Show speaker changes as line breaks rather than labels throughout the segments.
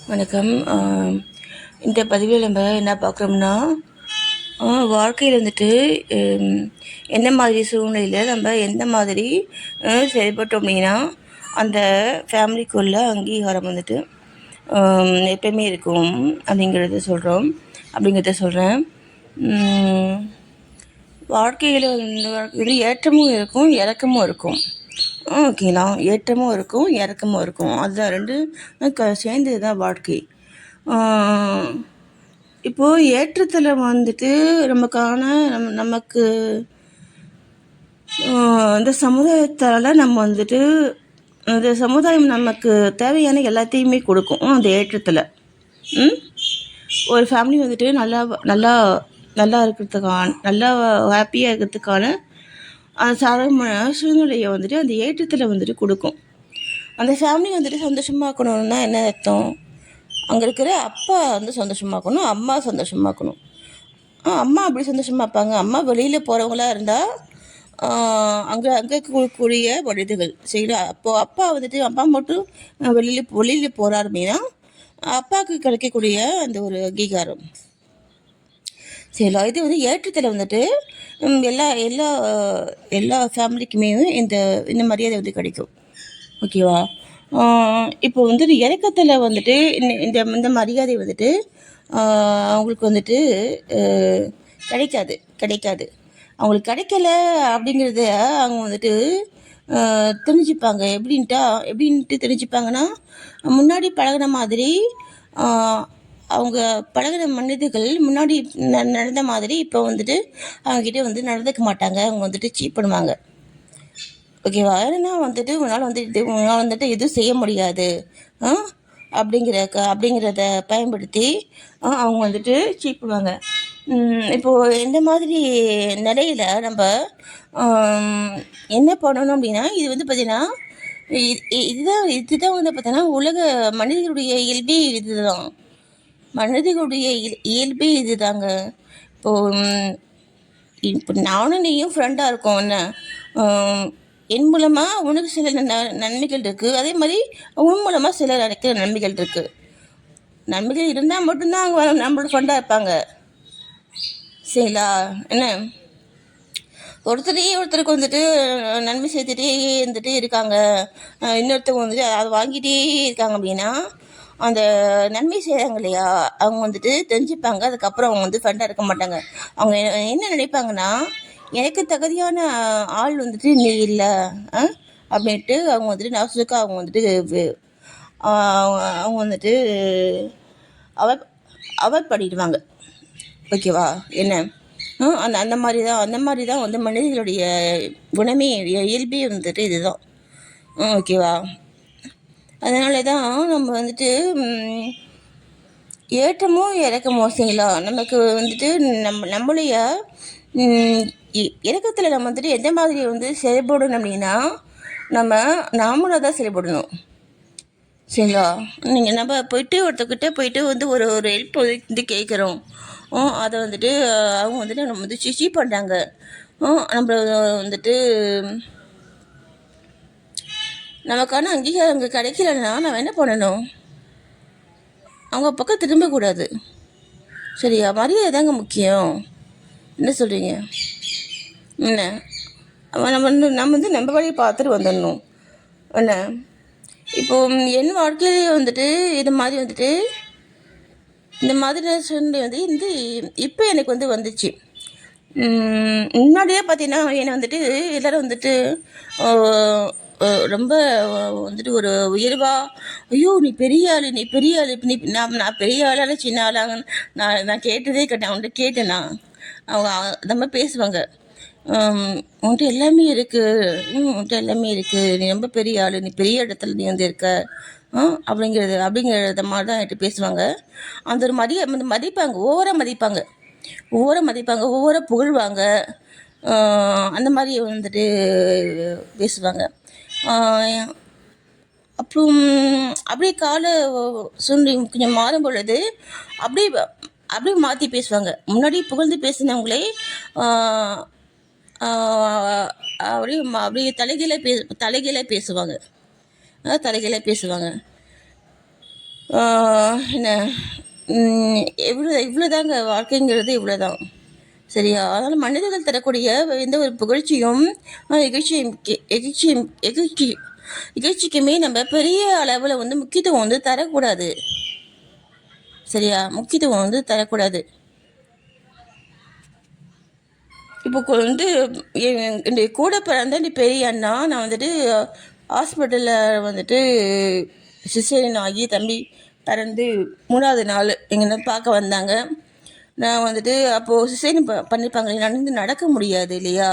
வணக்கம். இந்த பதிவில் நம்ம என்ன பார்க்குறோம்னா, வாழ்க்கையில் வந்துட்டு ஹம், எந்த மாதிரி சூழ்நிலையில் நம்ம எந்த மாதிரி செயல்பட்டோம் அப்படின்னா அந்த ஃபேமிலிக்குள்ள அங்கீகாரம் வந்துட்டு எப்பயுமே இருக்கும் அப்படிங்கிறத சொல்கிறேன். வாழ்க்கையில் வந்து ஏற்றமும் இருக்கும், இறக்கமும் இருக்கும். ஓகேங்களா? ஏற்றமும் இருக்கும், இறக்கமும் இருக்கும். அதுதான் ரெண்டு சேர்ந்தது தான் வாழ்க்கை. இப்போது ஏற்றத்தில் வந்துட்டு நமக்கு இந்த சமுதாயத்தால் நம்ம வந்துட்டு இந்த சமுதாயம் நமக்கு தேவையான எல்லாத்தையுமே கொடுக்கும். அந்த ஏற்றத்தில் ஒரு ஃபேமிலி வந்துட்டு நல்லா நல்லா நல்லா இருக்கிறதுக்கான நல்லா ஹாப்பியாக இருக்கிறதுக்கான சாதகமான சூழ்நிலையை வந்துட்டு அந்த ஏற்றத்தில் வந்துட்டு கொடுக்கும். அந்த ஃபேமிலி வந்துட்டு சந்தோஷமாக்கணும்னா என்ன அர்த்தம்? அங்கே இருக்கிற அப்பா வந்து சந்தோஷமாக்கணும், அம்மா சந்தோஷமாக்கணும். அம்மா அப்படி சந்தோஷமாக இருப்பாங்க. அம்மா வெளியில் போகிறவங்களா இருந்தால் அங்கே அங்கே கூடிய மனிதர்கள் சரிங்களா. அப்போது அப்பா வந்துட்டு அப்பா மட்டும் வெளியில் போகிறார் அப்படின்னா அப்பாவுக்கு கிடைக்கக்கூடிய அந்த ஒரு அங்கீகாரம் சரிங்களா. இது வந்து ஏற்றத்தில் வந்துட்டு எல்லா எல்லா எல்லா ஃபேமிலிக்குமே இந்த மரியாதை வந்து கிடைக்கும். ஓகேவா? இப்போ வந்துட்டு இறக்கத்தில் வந்துட்டு இந்த இந்த மரியாதை வந்துட்டு அவங்களுக்கு வந்துட்டு கிடைக்காது. அவங்களுக்கு கிடைக்கல அப்படிங்கிறத அவங்க வந்துட்டு தெரிஞ்சுப்பாங்க. எப்படின்ட்டு தெரிஞ்சுப்பாங்கன்னா, முன்னாடி பழகின மாதிரி அவங்க பழகின மனிதர்கள் முன்னாடி நடந்த மாதிரி இப்போ வந்துட்டு அவங்ககிட்ட வந்து நடந்துக்க மாட்டாங்க. அவங்க வந்துட்டு சீட் பண்ணுவாங்க. ஓகேவா? ஏன்னா வந்துட்டு உன்னால் வந்துட்டு எதுவும் செய்ய முடியாது அப்படிங்கிறத பயன்படுத்தி அவங்க வந்துட்டு சீட் பண்ணுவாங்க. இப்போது இந்த மாதிரி நிலையில் நம்ம என்ன பண்ணணும் அப்படின்னா, இது வந்து பார்த்திங்கன்னா இதுதான் வந்து பார்த்தீங்கன்னா உலக மனிதர்களுடைய இயல்பே இதுதாங்க. இப்போ நானும் நீயும் ஃப்ரெண்டாக இருக்கோம். என்ன என் மூலமாக உனக்கு சில நன்மைகள் இருக்குது, அதே மாதிரி உன் மூலமாக சில கிடைக்கிற நன்மைகள் இருக்குது. நன்மைகள் இருந்தால் மட்டும்தான் அவங்க நம்மளோட ஃப்ரெண்டாக இருப்பாங்க சரிங்களா. என்ன ஒருத்தருக்கு வந்துட்டு நன்மை செய்துகிட்டே இருந்துகிட்டே இருக்காங்க, இன்னொருத்தவங்க வந்துட்டு அதை வாங்கிட்டே இருக்காங்க அப்படின்னா அந்த நன்மை செய்கிறாங்க இல்லையா, அவங்க வந்துட்டு தெரிஞ்சுப்பாங்க. அதுக்கப்புறம் அவங்க வந்து ஃப்ரெண்டாக இருக்க மாட்டாங்க. அவங்க என்ன நினைப்பாங்கன்னா, எனக்கு தகுதியான ஆள் வந்துட்டு நீ இல்லை அப்படின்ட்டு அவங்க வந்துட்டு நாசுக்காக அவங்க வந்துட்டு அவாய்ட் பண்ணிடுவாங்க. ஓகேவா? என்ன அந்த அந்த மாதிரி தான் வந்து மனிதர்களுடைய குணமே இயல்பே வந்துட்டு இதுதான். ஓகேவா? அதனால தான் நம்ம வந்துட்டு ஏற்றமோ இறக்கமோ சரிங்களா, நமக்கு வந்துட்டு நம்மளுடைய இறக்கத்தில் நம்ம வந்துட்டு எந்த மாதிரி வந்து செயல்படணும் அப்படின்னா, நாமளாக தான் செயல்படணும் சரிங்களா. நம்ம ஒருத்தர்கிட்ட போயிட்டு வந்து ஒரு ஹெல்ப் வந்து கேட்குறோம். அதை வந்துட்டு அவங்க வந்துட்டு நம்ம வந்து சீட் பண்ணுறாங்க. நம்ம வந்துட்டு நமக்கான அங்கீகாரம் அங்கே கிடைக்கலன்னா நம்ம என்ன பண்ணணும்? அவங்க பக்கம் திரும்பக்கூடாது சரியா. மரியாதை தாங்க முக்கியம். என்ன சொல்கிறீங்க? என்ன நம்ம வழியை பார்த்துட்டு வந்துடணும். என்ன இப்போது என் வாழ்க்கையிலேயே வந்துட்டு இது மாதிரி வந்துட்டு இந்த மாதிரி சூழ்நிலை வந்து இப்போ எனக்கு வந்து வந்துச்சு. முன்னாடியே பார்த்தீங்கன்னா என்னை வந்துட்டு எல்லோரும் வந்துட்டு ரொம்ப வந்துட்டு ஒரு உயர்வாக, ஐயோ நீ பெரிய ஆள் நான் பெரிய ஆளாக சின்ன ஆளாக நான் கேட்டதே கேட்டேன். அவன்கிட்ட கேட்டேன்னா அவங்க அந்த மாதிரி பேசுவாங்க. உன்கிட்ட எல்லாமே இருக்குது, நீ ரொம்ப பெரிய ஆள், நீ பெரிய இடத்துல நீ வந்து இருக்க அப்படிங்கிறத மாதிரி தான் என்கிட்ட பேசுவாங்க. அந்த ஒரு மதிப்பாங்க, ஓவராக புகழ்வாங்க. அந்த மாதிரி வந்துட்டு பேசுவாங்க. அப்புறம் அப்படியே கால சூழ்நிலை கொஞ்சம் மாறும் பொழுது அப்படியே மாற்றி பேசுவாங்க. முன்னாடி புகழ்ந்து பேசினவங்களே அப்படியே தலைகீழ பேசுவாங்க. தலைகீழ பேசுவாங்க. அப்படியே அப்படியே தலைகீழ பேசுவாங்க. அப்படியே அப்படியே தலைகீழ பேசுவாங்க. அப்படியே அப்படியே தலைகீழ பேசுவாங்க. அப்படியே அப்படியே தலைகீழ பேசுவாங்க. அப்படியே அப்படியே தலைகீழ பேசுவாங்க. அப்படியே அப்படியே தலைகீழ பேசுவாங்க. அப்படியே அப்படியே தலைகீழ பேசுவாங்க. என்ன இவ்வளோதாங்க வாழ்க்கைங்கிறது இவ்வளோதான். சரியா? அதனால் மனிதர்கள் தரக்கூடிய எந்த ஒரு புகழ்ச்சியும் இகழ்ச்சியும் எகிழ்ச்சியும் எகிழ்ச்சி இகழ்ச்சிக்குமே நம்ம பெரிய அளவில் வந்து முக்கியத்துவம் வந்து தரக்கூடாது. சரியா? முக்கியத்துவம் வந்து தரக்கூடாது. இப்போ வந்து என்னுடைய கூட பிறந்த பெரிய அண்ணா நான் வந்துட்டு ஹாஸ்பிட்டலில் வந்துட்டு சிசேரியன் ஆகி தம்பி பிறந்து 3வது நாள் எங்கன்னா பார்க்க வந்தாங்க. நான் வந்துட்டு அப்போது சிசேரியன் பண்ணியிருப்பாங்க. நடந்து நடக்க முடியாது இல்லையா?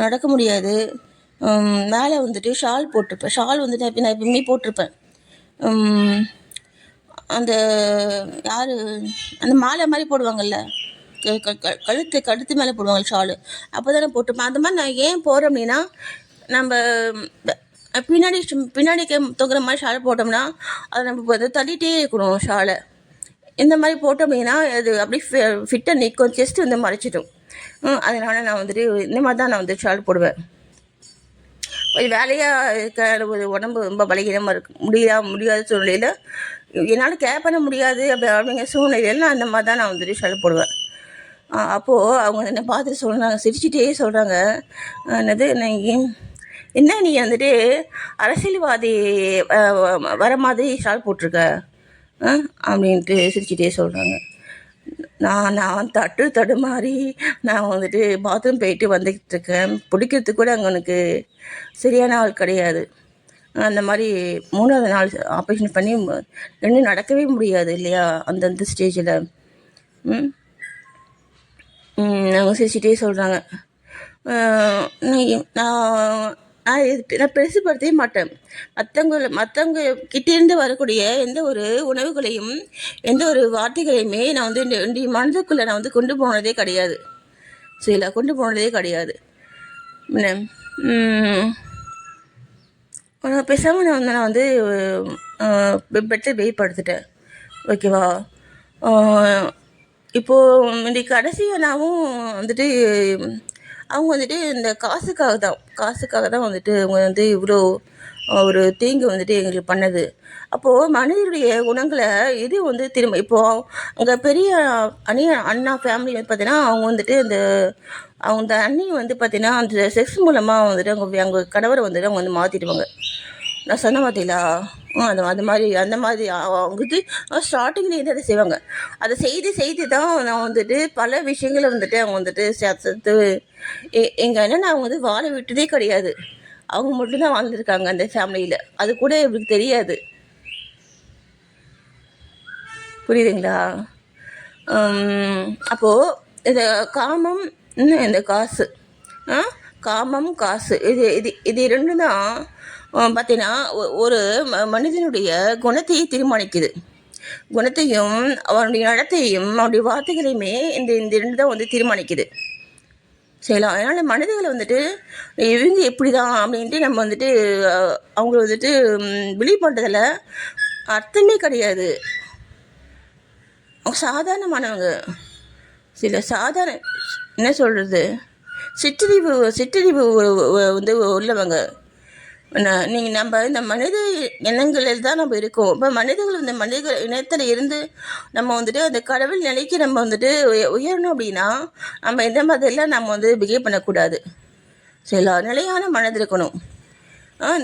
நடக்க முடியாது. மேலே வந்துட்டு ஷால் போட்டிருப்பேன். ஷால் வந்துட்டு நான் எப்பவுமே போட்டிருப்பேன். அந்த யார் அந்த மாலை மாதிரி போடுவாங்கள்ல, கழுத்து மேலே போடுவாங்க ஷாலு, அப்போ தானே போட்டுப்பேன். அந்த மாதிரி நான் ஏன் போடுறேன் அப்படின்னா, நம்ம பின்னாடி தொங்குற மாதிரி ஷால் போட்டோம்னா அதை நம்ம வந்து தள்ளிகிட்டே இருக்கணும் ஷாலை. இந்த மாதிரி போட்டோம் அப்படின்னா அது அப்படி ஃபிட்டாக நிற்கும், செஸ்ட் வந்து மறைச்சிடும். அதனால் நான் வந்துட்டு இந்த மாதிரி தான் நான் வந்து ஷால் போடுவேன். ஒரு வேலையாக இருக்க ஒரு உடம்பு ரொம்ப பலகீனமாக முடியாத சூழ்நிலையில் என்னால் கேர் பண்ண முடியாது அப்படிங்கிற சூழ்நிலையில் நான் அந்த மாதிரி தான் நான் வந்துட்டு ஷால் போடுவேன். அப்போது அவங்க என்னை பார்த்துட்டு சொல்கிறாங்க, சிரிச்சுட்டே சொல்கிறாங்க, என்னது என்ன நீ வந்துட்டு அரசியல்வாதி வர மாதிரி ஷால் போட்டிருக்க அப்படின்ட்டு சிரிச்சுட்டே சொல்கிறாங்க. நான் தடுமாறி நான் வந்துட்டு பாத்ரூம் போயிட்டு வந்துக்கிட்டு இருக்கேன். பிடிக்கிறதுக்கு கூட அங்கே உனக்கு சரியான ஆள் கிடையாது. அந்த மாதிரி 3வது நாள் ஆப்ரேஷன் பண்ணி இன்னும் நடக்கவே முடியாது இல்லையா அந்தந்த ஸ்டேஜில். அவங்க சிரிச்சிட்டே சொல்கிறாங்க. நான் பெருசுப்படுத்தவே மாட்டேன். மற்றவங்க கிட்டேருந்து வரக்கூடிய எந்த ஒரு உணவுகளையும் எந்த ஒரு வார்த்தைகளையுமே நான் வந்து என்னுடைய மனதுக்குள்ளே நான் வந்து கொண்டு போனதே கிடையாது. சரிங்களா? கொண்டு போனதே கிடையாது. பேசாமல் நான் வந்து பெட்டில் படுத்துட்டேன். ஓகேவா? இப்போது இன்றைக்கி கடைசியானாவும் வந்துட்டு அவங்க வந்துட்டு இந்த காசுக்காக தான் வந்துட்டு அவங்க வந்து இவ்வளோ ஒரு தீங்கு வந்துட்டு எங்களுக்கு பண்ணது. அப்போது மனிதனுடைய குணங்களை இது வந்து திரும்ப இப்போது அங்கே பெரிய அண்ணா ஃபேமிலி வந்து பார்த்தீங்கன்னா அவங்க வந்துட்டு அவங்க அண்ணி வந்து பார்த்தீங்கன்னா அந்த செக்ஸ் மூலமாக வந்துட்டு அவங்க கணவரை வந்துட்டு அவங்க வந்து மாற்றிடுவாங்க. நான் சொன்ன பார்த்தீங்களா? அந்த மாதிரி அவங்க வந்து ஸ்டார்டிங்லேருந்து அதை செய்வாங்க. அதை செய்து தான் நான் வந்துட்டு பல விஷயங்களை வந்துட்டு அவங்க வந்துட்டு சேர்த்து எங்கள் அண்ணன் அவங்க வந்து வாழ விட்டதே கிடையாது. அவங்க மட்டும்தான் வாழ்ந்துருக்காங்க அந்த ஃபேமிலியில். அது கூட இவருக்கு தெரியாது. புரியுதுங்களா? அப்போது இந்த காமம் இந்த காசு காசு இது ரெண்டு தான் பார்த்தீங்கன்னா ஒரு மனிதனுடைய குணத்தையே தீர்மானிக்குது. குணத்தையும் அவனுடைய நடத்தையும் அவனுடைய வார்த்தைகளையுமே இந்த ரெண்டு தான் வந்து தீர்மானிக்குது. செய்யலாம். அதனால் மனிதர்களை வந்துட்டு இவங்க எப்படி தான் அப்படின்ட்டு நம்ம வந்துட்டு அவங்கள வந்துட்டு பிலீவ் பண்ணுறதில் அர்த்தமே கிடையாது. அவங்க சாதாரணமானவங்க. சாதாரண என்ன சொல்கிறது, சிற்றறிவு வந்து உள்ளவங்க. நீங்கள் நம்ம இந்த மனித எண்ணங்களில் தான் நம்ம இருக்கோம். இப்போ மனிதர்கள் இந்த மனித இனத்தில் இருந்து நம்ம வந்துட்டு அந்த கடவுள் நிலைக்கு நம்ம வந்துட்டு உயரணும் அப்படின்னா நம்ம எந்த மாதிரிலாம் நம்ம வந்து பிஹேவ் பண்ணக்கூடாது. சரிங்களா? நிலையான மனது இருக்கணும்.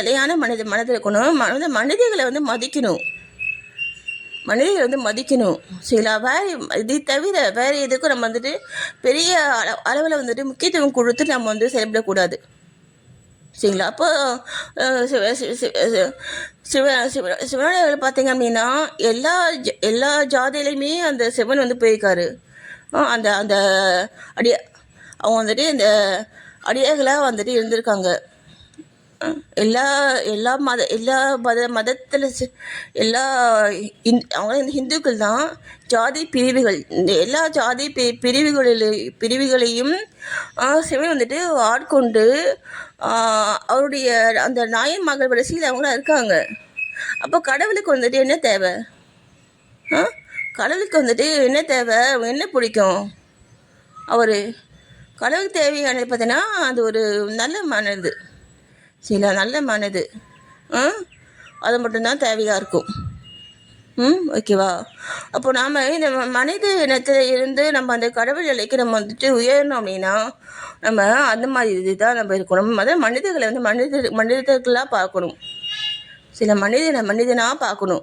நிலையான மனது இருக்கணும். மனிதர்களை வந்து மதிக்கணும். சரிங்களா? இதை தவிர வேறு எதுக்கும் நம்ம வந்துட்டு பெரிய அளவில் வந்துட்டு முக்கியத்துவம் கொடுத்து நம்ம வந்து செயல்படக்கூடாது. சரிங்களா? அப்போ சிவனாலயத்தில் பார்த்தீங்க அப்படின்னா எல்லா ஜாதியிலையுமே அந்த சிவன் வந்து போயிருக்காரு. அந்த அந்த அவங்க வந்துட்டு இந்த அடியார்களாக வந்துட்டு இருந்திருக்காங்க. எல்லா மதத்தில் அவங்க இந்துக்கள் தான். ஜாதி பிரிவுகள், இந்த எல்லா ஜாதி பிரிவுகளையும் சிவன் வந்துட்டு ஆட்கொண்டு அவருடைய அந்த நாயன்மார்கள் வரிசையில் அவங்களாம் இருக்காங்க. அப்போ கடவுளுக்கு வந்துட்டு என்ன தேவை? கடவுளுக்கு வந்துட்டு என்ன தேவை? என்ன பிடிக்கும்? கடவுளுக்கு தேவையானது பார்த்தீங்கன்னா அது ஒரு நல்ல மனது. நல்ல மனது. அது மட்டும்தான் தேவையாக இருக்கும். ஓகேவா? அப்போ நாம் இந்த மனித இனத்தில் இருந்து நம்ம அந்த கடவுள் நிலைக்கு நம்ம வந்துட்டு உயரணும் அப்படின்னா நம்ம அந்த மாதிரி இதுதான் நம்ம இருக்கணும். அதாவது மனிதர்களை வந்து மனிதர்களாக பார்க்கணும். சில மனிதனாக பார்க்கணும்.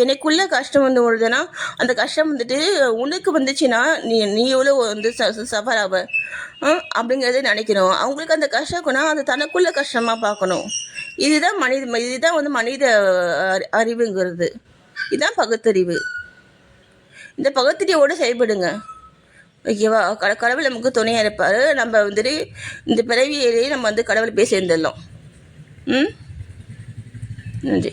எனக்குள்ள கஷ்டம் வந்து வருதுன்னா அந்த கஷ்டம் வந்துட்டு உனக்கு வந்துச்சுன்னா நீ எவ்வளோ வந்து சஃபர் ஆவ அப்படிங்கிறத நினைக்கணும். அவங்களுக்கு அந்த கஷ்டம்னா அது தனக்குள்ள கஷ்டமாக பார்க்கணும். இதுதான் வந்து மனித அறிவுங்கிறது. இதுதான் பகுத்தறிவு. இந்த பகுத்தறிவோடு செயல்படுங்க. ஓகேவா? கடவுள் நமக்கு துணையாக இருப்பார். நம்ம வந்துட்டு இந்த பிறவியிலேயே நம்ம வந்து கடவுளை போய் சேர்ந்துடலாம். நன்றி.